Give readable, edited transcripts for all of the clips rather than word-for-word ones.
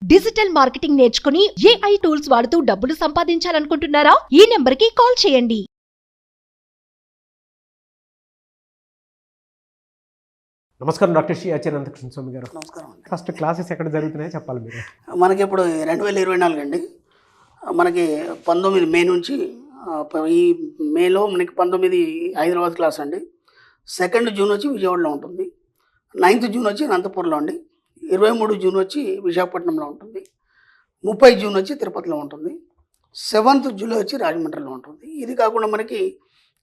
Digital marketing నేర్చుకుని AI tools వాడుతూ డబ్బులు సంపాదించాలనుకుంటున్నారా? ఈ నెంబర్కి కాల్ చేయండి. నమస్కారం డాక్టర్ శ్రీ ఆచార్య స్వామి గారు. నమస్కారం అండి. ఫస్ట్ క్లాసెస్ ఎక్కడ జరుగుతున్నాయో చెప్పాలి మీరు. మనకి ఇప్పుడు 2024 అండి. మనకి 19 మే నుంచి ఈ మేలో మనకి 19 హైదరాబాద్ క్లాస్ అండి. 2 జూన్ వచ్చి విజయవాడలో ఉంటుంది. 9th జూన్ వచ్చి అనంతపూర్లో అండి. 23 జూన్ వచ్చి విశాఖపట్నంలో ఉంటుంది. 30 జూన్ వచ్చి తిరుపతిలో ఉంటుంది. 7th జూలై వచ్చి రాజమండ్రిలో ఉంటుంది. ఇది కాకుండా మనకి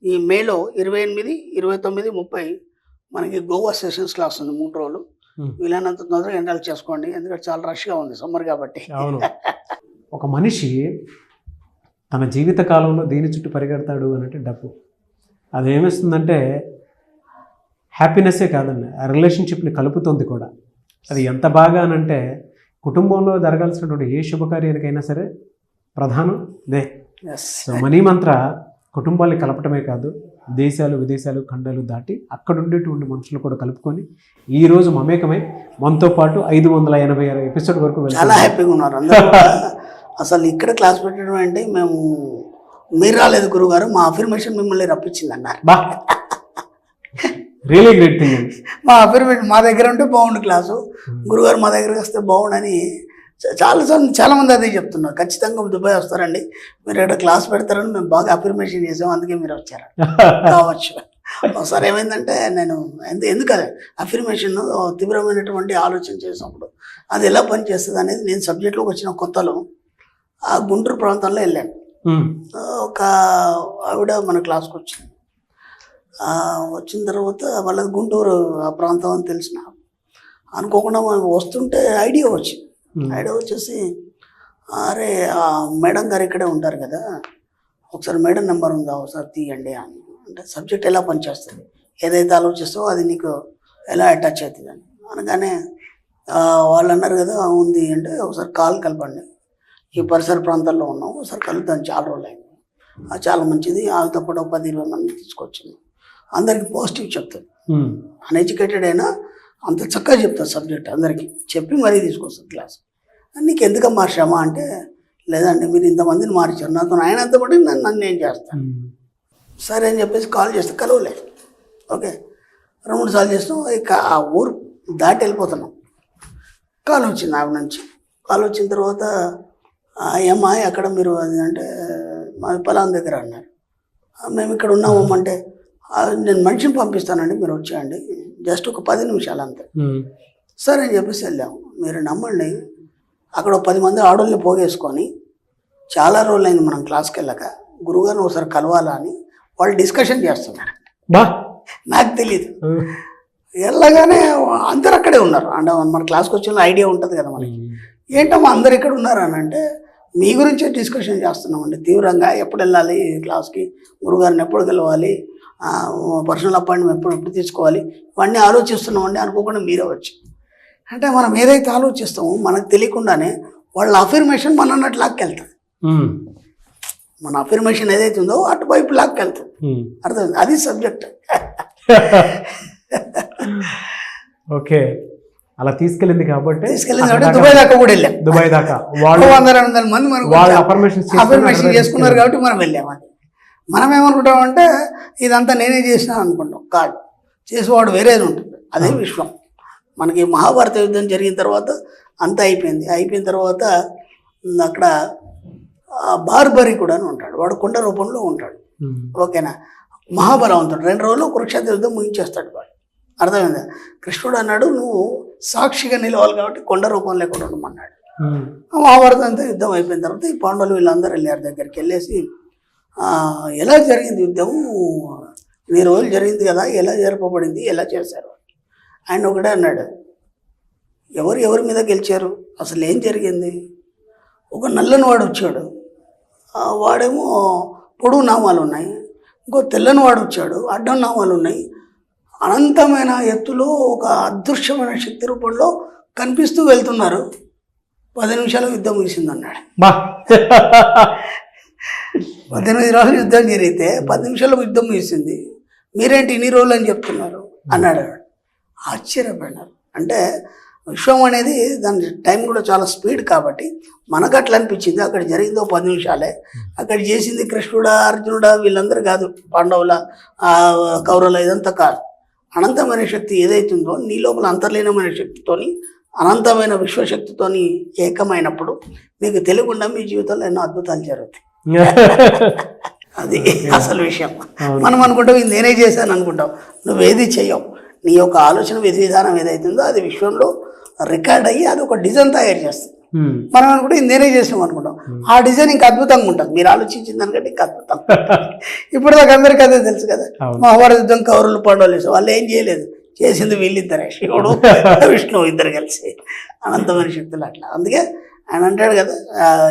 ఈ మేలో 28, 29, 30 మనకి గోవా సెషన్స్ క్లాస్ ఉంది 3 రోజులు. వీలైనంత తొందరగా ఎన్రోల్ చేసుకోండి, ఎందుకంటే చాలా రష్గా ఉంది సమ్మర్ కాబట్టి. అవును. ఒక మనిషి తన జీవిత కాలంలో దేని చుట్టూ పరిగెడతాడు అంటే డబ్బు. అది ఏమిస్తుందంటే హ్యాపీనెస్సే కాదండి, ఆ రిలేషన్షిప్ని కలుపుతుంది కూడా. అది ఎంత బాగా అనంటే కుటుంబంలో జరగాల్సినటువంటి ఏ శుభకార్యానికైనా సరే ప్రధానం దే. సో మనీ మంత్ర కుటుంబాన్ని కలపటమే కాదు, దేశాలు విదేశాలు ఖండాలు దాటి అక్కడ ఉండేటువంటి మనుషులు కూడా కలుపుకొని ఈరోజు మమేకమై మనతో పాటు 586 ఎపిసోడ్ వరకు చాలా హ్యాపీగా ఉన్నారు అందరూ. అసలు ఇక్కడ క్లాస్ పెట్టడం అంటే మీరు రాలేదు గురుగారు, మా అఫర్మేషన్ మిమ్మల్ని రప్పించింది అన్నారు. బా రియలీ గ్రేట్ థింగ్ అండి. మా అఫర్మేషన్ మా దగ్గర ఉంటే బాగుండు క్లాసు, గురుగారు మా దగ్గరికి వస్తే బాగుండని చాలామంది అదే చెప్తున్నారు. ఖచ్చితంగా దుబాయ్ వస్తారండి, మీరు ఇక్కడ క్లాస్ పెడతారని మేము బాగా అఫర్మేషన్ చేసాం, అందుకే మీరు వచ్చారు కావచ్చు. ఒకసారి ఏమైందంటే నేను ఎందుకదే అఫర్మేషన్ తీవ్రమైనటువంటి ఆలోచన చేసినప్పుడు అది ఎలా పనిచేస్తుంది అనేది నేను సబ్జెక్ట్లోకి వచ్చిన కొత్తలో ఆ గుంటూరు ప్రాంతంలో వెళ్ళాను. ఒక ఆవిడ మన క్లాస్కి వచ్చింది. వచ్చిన తర్వాత వాళ్ళది గుంటూరు ఆ ప్రాంతం అని తెలిసిన అనుకోకుండా వస్తుంటే ఐడియా వచ్చింది. ఐడియా వచ్చేసి అరే మేడం గారు ఇక్కడే ఉంటారు కదా, ఒకసారి మేడం నెంబర్ ఉందా ఒకసారి తీయండి అని. అంటే సబ్జెక్ట్ ఎలా పనిచేస్తుంది, ఏదైతే ఆలోచిస్తావో అది నీకు ఎలా అటాచ్ అవుతుంది అని అనగానే వాళ్ళు అన్నారు కదా ఉంది అంటే ఒకసారి కాల్ కలపండి, ఈ పరిసర ప్రాంతాల్లో ఉన్నాం, ఒకసారి కలుద్దాం, చాలా రోజులు అయింది, చాలా మంచిది, వాళ్ళతో పాటు 10-20 మంది తీసుకొచ్చింది, అందరికీ పాజిటివ్ చెప్తారు. అన్ఎడ్యుకేటెడ్ అయినా అంత చక్కగా చెప్తారు సబ్జెక్ట్, అందరికీ చెప్పి మరీ తీసుకొస్తారు క్లాస్. నీకు ఎందుకు మార్చామా అంటే లేదండి మీరు ఇంతమందిని మార్చారు, నాతో ఆయన అంత పట్టి నన్ను ఏం చేస్తాను, సరే అని చెప్పేసి కాల్ చేస్తే కలవలేదు. ఓకే 2-3 సార్లు చేస్తాం, ఇక ఆ ఊరు దాటి వెళ్ళిపోతున్నాం. కాల్ వచ్చింది ఆవిడ నుంచి. కాల్ వచ్చిన తర్వాత ఏమ్మా అక్కడ మీరు అది అంటే మా పొలం దగ్గర అన్నారు. మేము ఇక్కడ ఉన్నాము అంటే నేను మనిషిని పంపిస్తానండి మీరు వచ్చేయండి, జస్ట్ ఒక 10 నిమిషాలు అంతే. సరే అని చెప్పేసి వెళ్ళాము. మీరు నమ్మండి అక్కడ 10 మంది ఆడోళ్ళని పోగేసుకొని చాలా రోజులు అయింది మనం క్లాస్కి వెళ్ళాక, గురువుగారిని ఒకసారి కలవాలా అని వాళ్ళు డిస్కషన్ చేస్తున్నారు. నాకు తెలియదు, వెళ్ళగానే అందరు అక్కడే ఉన్నారు. అంటే మన క్లాస్కి వచ్చిన ఐడియా ఉంటుంది కదా మనకి, ఏంటమ్మా అందరు ఇక్కడ ఉన్నారు అని అంటే మీ గురించే డిస్కషన్ చేస్తున్నామండి తీవ్రంగా, ఎప్పుడు వెళ్ళాలి క్లాస్కి, గురుగారిని ఎప్పుడు కలవాలి, పర్సనల్ అపాయింట్మెంట్ ఎప్పుడు తీసుకోవాలి, ఇవన్నీ ఆలోచిస్తున్నామండి. అనుకోకుండా మీరే వచ్చి అంటే మనం ఏదైతే ఆలోచిస్తామో మనకు తెలియకుండానే వాళ్ళ అఫర్మేషన్ మన అన్నట్టు లాక్కెళ్తుంది. మన అఫర్మేషన్ ఏదైతే ఉందో అటువైపు లాక్కెళ్తుంది. అర్థమైంది, అది సబ్జెక్ట్. ఓకే, అలా తీసుకెళ్ళింది కాబట్టి దుబాయ్ దాకా కూడా వెళ్ళాం. దుబాయ్ దాకా 100-200 మంది మనకు అఫర్మేషన్ చేసుకున్నారు కాబట్టి మనం వెళ్ళామని. మనం ఏమనుకుంటామంటే ఇదంతా నేనే చేసినా అనుకుంటాం. కాదు, చేసేవాడు వేరేది ఉంటుంది, అదే విశ్వం. మనకి మహాభారత యుద్ధం జరిగిన తర్వాత అంతా అయిపోయింది. అయిపోయిన తర్వాత అక్కడ బార్బరి కూడా ఉంటాడు, వాడు కొండ రూపంలో ఉంటాడు. ఓకేనా, మహాబలవంతుడు. 2 రోజులు కురుక్షేత్ర యుద్ధం ముగించేస్తాడు వాడు. అర్థమైందా? కృష్ణుడు అన్నాడు నువ్వు సాక్షిగా నిలవాలి కాబట్టి కొండ రూపం లేకుండా ఉండమన్నాడు. మహాభారతం అంతా యుద్ధం అయిపోయిన తర్వాత ఈ పాండవులు వీళ్ళందరూ వెళ్ళారు దగ్గరికి. వెళ్ళేసి ఎలా జరిగింది యుద్ధం, 2 రోజులు జరిగింది కదా, ఎలా జరపబడింది, ఎలా చేశారు. ఆయన ఒకటే అన్నాడు, ఎవరి మీద గెలిచారు, అసలు ఏం జరిగింది. ఒక నల్లని వాడు వచ్చాడు, వాడేమో పొడుగు నామాలు ఉన్నాయి, ఇంకో తెల్లని వాడు వచ్చాడు, అడ్డం నామాలు ఉన్నాయి, అనంతమైన ఎత్తులో ఒక అదృశ్యమైన శక్తి రూపంలో కనిపిస్తూ వెళ్తున్నారు, 10 నిమిషాలు యుద్ధం ముగిసింది అన్నాడు. 18 రోజులు యుద్ధం జరిగితే 10 నిమిషాల్లో యుద్ధం ముగిసింది, మీరేంటి ఇన్ని రోజులు అని చెప్తున్నారు అన్నాడు. ఆశ్చర్యపడినారు. అంటే విశ్వం అనేది దాని టైం కూడా చాలా స్పీడ్ కాబట్టి మనకు అట్లా అనిపించింది. అక్కడ జరిగిందో 10 నిమిషాలే, అక్కడ చేసింది కృష్ణుడా అర్జునుడా వీళ్ళందరూ కాదు, పాండవుల కౌరవుల ఇదంతా కాదు. అనంతమైన శక్తి ఏదైతుందో నీ లోపల అంతర్లీనమైన శక్తితోని అనంతమైన విశ్వశక్తితోని ఏకమైనప్పుడు మీకు తెలియకుండా మీ జీవితంలో ఎన్నో అద్భుతాలు జరుగుతాయి. అది అసలు విషయం. మనం అనుకుంటాం ఇది నేనే చేశాను అనుకుంటాం, నువ్వేది చెయ్యవు. నీ యొక్క ఆలోచన విధి విధానం ఏదైతుందో అది విశ్వంలో రికార్డ్ అయ్యి అది ఒక డిజైన్ తయారు చేస్తుంది. మనం అనుకుంటే ఇది నేనే చేసినాం అనుకుంటాం, ఆ డిజైన్ ఇంకా అద్భుతంగా ఉంటుంది. మీరు ఆలోచించిన దానికంటే ఇంకా అద్భుతం. ఇప్పుడు దాకా అందరికీ అదే తెలుసు కదా, మహాభారత యుద్ధం కౌరవులు పాండవులు వాళ్ళు ఏం చేయలేదు, చేసింది వీళ్ళిద్దరే, శివుడు విష్ణువు ఇద్దరు కలిసి అనంతమైన శక్తులు అట్లా. అందుకే ఆయన అంటాడు కదా,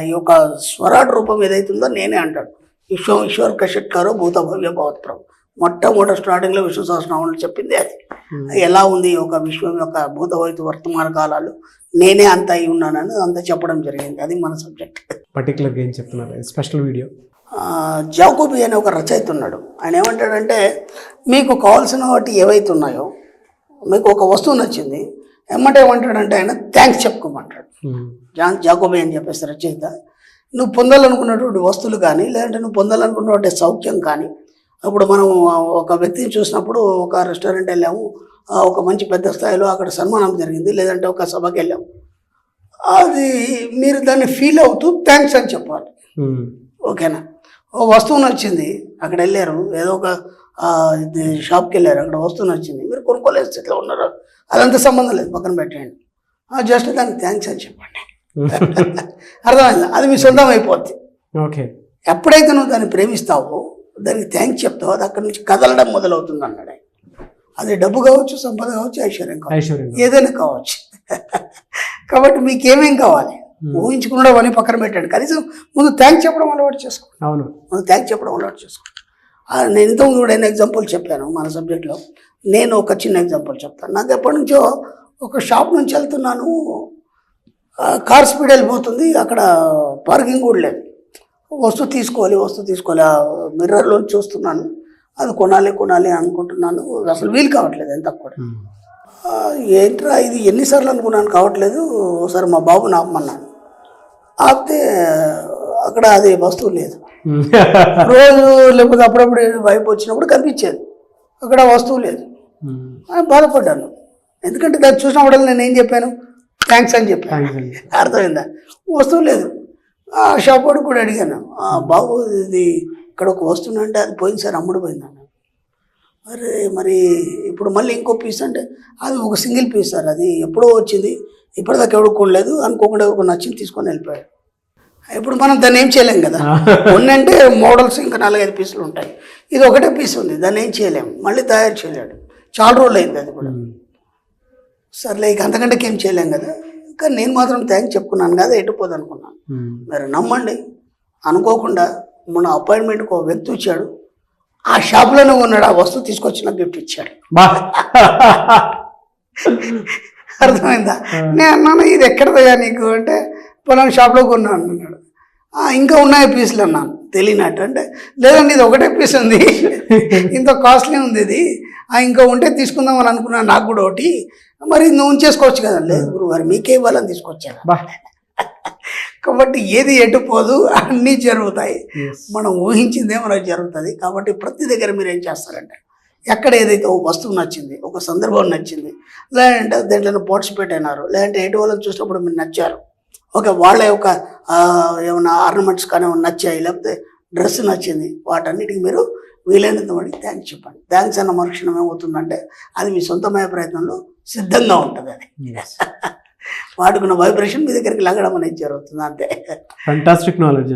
ఈ యొక్క స్వరాట్ రూపం ఏదైతుందో నేనే అంటాడు, విశ్వం ఈశ్వర్ కషట్కారో భూత భవ్య భవత్ ప్రభు. మొట్టమొదటి స్టార్టింగ్లో విశ్వ సహస్రనామంలో చెప్పింది అది. ఎలా ఉంది ఈ యొక్క విశ్వం యొక్క భూత భవిత వర్తమాన కాలాలు నేనే అంత అయి ఉన్నానని అంతా చెప్పడం జరిగింది. అది మన సబ్జెక్ట్. పర్టికులర్గా ఏం చెప్తున్నారు స్పెషల్ వీడియో? జాకోబీ అనే ఒక రచయిత ఉన్నాడు. ఆయన ఏమంటాడంటే, మీకు కావాల్సిన వాటి ఏవైతే ఉన్నాయో, మీకు ఒక వస్తువు నచ్చింది ఏమంటాడంటే ఆయన థ్యాంక్స్ చెప్పుకోమంటాడు. జాకోబీ అని చెప్పేసి రచయిత. నువ్వు పొందాలనుకున్నటువంటి వస్తువులు కానీ, లేదంటే నువ్వు పొందాలనుకున్నటువంటి సౌఖ్యం కానీ, అప్పుడు మనం ఒక వ్యక్తిని చూసినప్పుడు ఒక రెస్టారెంట్ వెళ్ళాము, ఒక మంచి పెద్ద స్థాయిలో అక్కడ సన్మానం జరిగింది, లేదంటే ఒక సభకి వెళ్ళాము, అది మీరు దాన్ని ఫీల్ అవుతూ థ్యాంక్స్ అని చెప్పాలి. ఓకేనా? ఓ వస్తువు నచ్చింది, అక్కడ వెళ్ళారు, ఏదో ఒక షాప్కి వెళ్ళారు, అక్కడ వస్తువు నచ్చింది, మీరు కొనుక్కోలేదు స్థితిలో ఉన్నారు, అదంతా సంబంధం లేదు, పక్కన పెట్టండి, జస్ట్ దానికి థ్యాంక్స్ అని చెప్పండి. అర్థమైందా? అది మీ సొంతం అయిపోద్ది. ఓకే. ఎప్పుడైతే నువ్వు దాన్ని ప్రేమిస్తావో, దానికి థ్యాంక్స్ చెప్తావో, అది అక్కడి నుంచి కదలడం మొదలవుతుంది అన్నాడు. అది డబ్బు కావచ్చు, సంపద కావచ్చు, ఐశ్వర్యం కావచ్చు, ఏదైనా కావచ్చు. కాబట్టి మీకేమేం కావాలి ఊహించుకున్నాడు అని పక్కన పెట్టండి, కనీసం ముందు థ్యాంక్స్ చెప్పడం అలవాటు చేసుకో. అవును, ముందు థ్యాంక్స్ చెప్పడం అలవాటు చేసుకో. నేను ఇంతకుముందు కూడా ఎగ్జాంపుల్ చెప్పాను మన సబ్జెక్ట్లో. నేను ఒక చిన్న ఎగ్జాంపుల్ చెప్తాను. నాకు ఎప్పటి నుంచో ఒక షాప్ నుంచి వెళ్తున్నాను, కార్ స్పీడ్ వెళ్ళిపోతుంది, అక్కడ పార్కింగ్ కూడా లేదు, వస్తువు తీసుకోవాలి ఆ మిర్రర్లో చూస్తున్నాను, అది కొనాలి అనుకుంటున్నాను, అసలు వీలు కావట్లేదు ఎంత కూడా. ఏంట్రా ఇది ఎన్నిసార్లు అనుకున్నాను కావట్లేదు, ఒకసారి మా బాబు ఆపమన్నాను, ఆపితే అక్కడ అది వస్తువు లేదు. రోజు లేకపోతే అప్పుడప్పుడు వైపు వచ్చినప్పుడు కనిపించేది, అక్కడ వస్తువు లేదు. బాధపడ్డాను, ఎందుకంటే దాన్ని చూసినప్పుడు నేను ఏం చెప్పాను, థ్యాంక్స్ అని చెప్పాను. అర్థమైందా? వస్తువు లేదు. ఆ షాప్ వాడు కూడా అడిగాను, బాబు ఇది ఇక్కడ ఒక వస్తువు అంటే అది పోయింది సార్, అమ్ముడు పోయిందన్న. అరే మరి ఇప్పుడు మళ్ళీ ఇంకో పీస్ అంటే అది ఒక సింగిల్ పీస్ సార్, అది ఎప్పుడో వచ్చింది, ఇప్పటిదాకా ఎవడు కొనలేదు, అనుకోకుండా ఎవరికి నచ్చింది తీసుకొని వెళ్ళిపోయాడు. ఇప్పుడు మనం దాన్ని ఏం చేయలేం కదా, కొన్నంటే మోడల్స్ ఇంకా 4-5 పీసులు ఉంటాయి, ఇది ఒకటే పీస్ ఉంది, దాన్ని ఏం చేయలేము, మళ్ళీ తయారు చేయలేడు, చాలా రోజులు అయింది అది కూడా. సర్లే ఇక అంతకంటే ఏం చేయలేం కదా, కానీ నేను మాత్రం థ్యాంక్స్ చెప్పుకున్నాను కదా, ఎటుపోదు అనుకున్నాను. మీరు నమ్మండి, అనుకోకుండా మన అపాయింట్మెంట్కి ఒక వ్యక్తి వచ్చాడు, ఆ షాప్లోనే ఉన్నాడు, ఆ వస్తువు తీసుకొచ్చి నాకు గిఫ్ట్ ఇచ్చాడు. అర్థమైందా? నేను అన్నాను ఇది ఎక్కడదయ్యా నీకు అంటే, పొలం షాప్లో కొన్నాను అన్నాడు. ఇంకా ఉన్నాయి పీసులు అన్నాను తెలియనట్టు. అంటే లేదండి ఇది ఒకటే పీస్ ఉంది, ఇంత కాస్ట్లీ ఉంది ఇది, ఇంకా ఉంటే తీసుకుందాం అని అనుకున్నాను, నాకు కూడా ఒకటి, మరి నువ్వు ఉంచేసుకోవచ్చు కదా. లేదు గురుగారు మీకే ఇవ్వాలని తీసుకొచ్చాను. కాబట్టి ఏది ఎటుపోదు, అన్నీ జరుగుతాయి, మనం ఊహించిందే మనకు జరుగుతుంది. కాబట్టి ప్రతి దగ్గర మీరు ఏం చేస్తారంటే, ఎక్కడ ఏదైతే ఒక వస్తువు నచ్చింది, ఒక సందర్భం నచ్చింది, లేదంటే దేంట్లో పార్టిసిపేట్ అయినారు, లేదంటే ఎటు వాళ్ళని చూసినప్పుడు మీరు నచ్చారు, ఓకే వాళ్ళ యొక్క ఏమైనా ఆర్నమెంట్స్ కానీ నచ్చాయి, లేకపోతే డ్రెస్ నచ్చింది, వాటన్నిటికి మీరు వీలైనంత వాడికి థ్యాంక్స్ చెప్పండి. థ్యాంక్స్ అన్న మరుక్షణం ఏమవుతుందంటే అది మీ సొంతమయ్యే ప్రయత్నంలో సిద్ధంగా ఉంటుంది. అది వాడుకున్న వైబ్రేషన్ మీ దగ్గరికి లాగడం అనేది జరుగుతుంది, అంతే. ఫంటాస్టిక్ నాలెడ్జ్,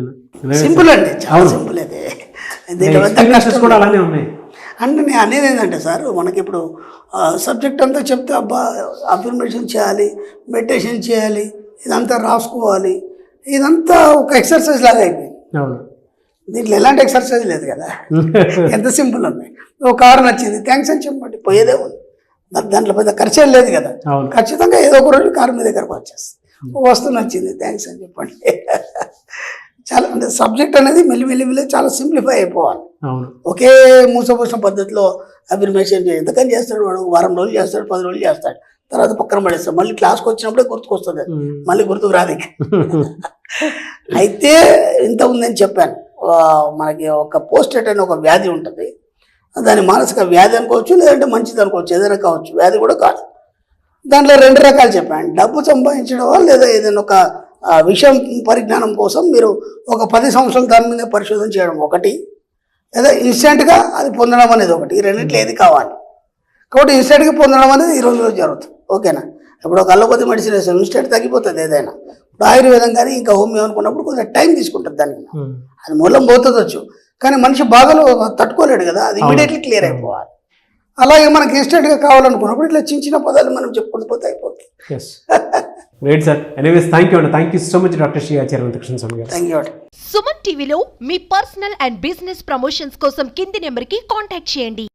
సింపుల్ అండి, చాలా సింపుల్. అది కూడా అలానే ఉన్నాయి. అంటే నేను అనేది ఏంటంటే సార్, మనకి ఇప్పుడు సబ్జెక్ట్ అంతా చెప్తే అబ్బా అఫర్మేషన్ చేయాలి, మెడిటేషన్ చేయాలి, ఇదంతా రాసుకోవాలి, ఇదంతా ఒక ఎక్సర్సైజ్ లాగా అయిపోయింది. దీంట్లో ఎలాంటి ఎక్సర్సైజ్ లేదు కదా, ఎంత సింపుల్ ఉన్నాయి. ఒక కారు నచ్చింది థ్యాంక్స్ అని చెప్పండి, పోయేదే ఉంది, దాంట్లో పెద్ద ఖర్చు లేదు కదా. ఖచ్చితంగా ఏదో ఒక రోజు కారు మీ దగ్గరకు వచ్చేస్తుంది. వస్తువు నచ్చింది థ్యాంక్స్ అని చెప్పండి. చాలా అంటే సబ్జెక్ట్ అనేది మెల్లి చాలా సింప్లిఫై అయిపోవాలి. ఒకే మూసపోసిన పద్ధతిలో అఫర్మేషన్ ఎందుకని చేస్తాడు వాడు, వారం రోజులు చేస్తాడు, 10 రోజులు చేస్తాడు, తర్వాత పక్కన పడేస్తాం. మళ్ళీ క్లాస్కి వచ్చినప్పుడే గుర్తుకొస్తుంది, మళ్ళీ గుర్తుకు రాదు ఇక. అయితే ఇంత ఉందని చెప్పాను. మనకి ఒక పోస్టేట్ అనే ఒక వ్యాధి ఉంటుంది. దాని మానసిక వ్యాధి అనుకోవచ్చు, లేదంటే మంచిది అనుకోవచ్చు, ఏదైనా కావచ్చు, వ్యాధి కూడా కాదు. దాంట్లో 2 రకాలు చెప్పాను. డబ్బు సంపాదించడం లేదా ఏదైనా ఒక విషయం పరిజ్ఞానం కోసం మీరు ఒక 10 సంవత్సరాలు దాని మీద పరిశోధన చేయడం ఒకటి, లేదా ఇన్స్టెంట్గా అది పొందడం అనేది ఒకటి. ఈ రెండింటిలో ఏది కావాలి. కాబట్టి ఇన్స్టెంట్గా పొందడం అనేది ఈ రోజులో జరుగుతుంది. ఓకేనా? ఇప్పుడు ఒక అలోపతి మెడిసిన్ వేస్తాం, ఇన్స్టెంట్ తగ్గిపోతుంది ఏదైనా. ఇప్పుడు ఆయుర్వేదం కానీ ఇంకా హోమియో అనుకున్నప్పుడు కొంచెం టైం తీసుకుంటుంది దానికి. అది మూలం పోతుందొచ్చు, కానీ మనిషి బాధలు తట్టుకోలేడు కదా, అది ఇమీడియట్లీ క్లియర్ అయిపోవాలి. అలాగే మనకి ఇన్స్టెంట్గా కావాలనుకున్నప్పుడు ఇట్లా చిన్న పదాలు మనం చెప్పుకుంటూ పోతే అయిపోతుంది. Great sir. Anyways thank you so much doctor Shri Acharya Anantakrishna Swami గారు. Thank you. సుమన్ టీవీలో మీ పర్సనల్ అండ్ బిజినెస్ ప్రమోషన్స్ కోసం కింది నెంబర్కి కాంటాక్ట్ చేయండి.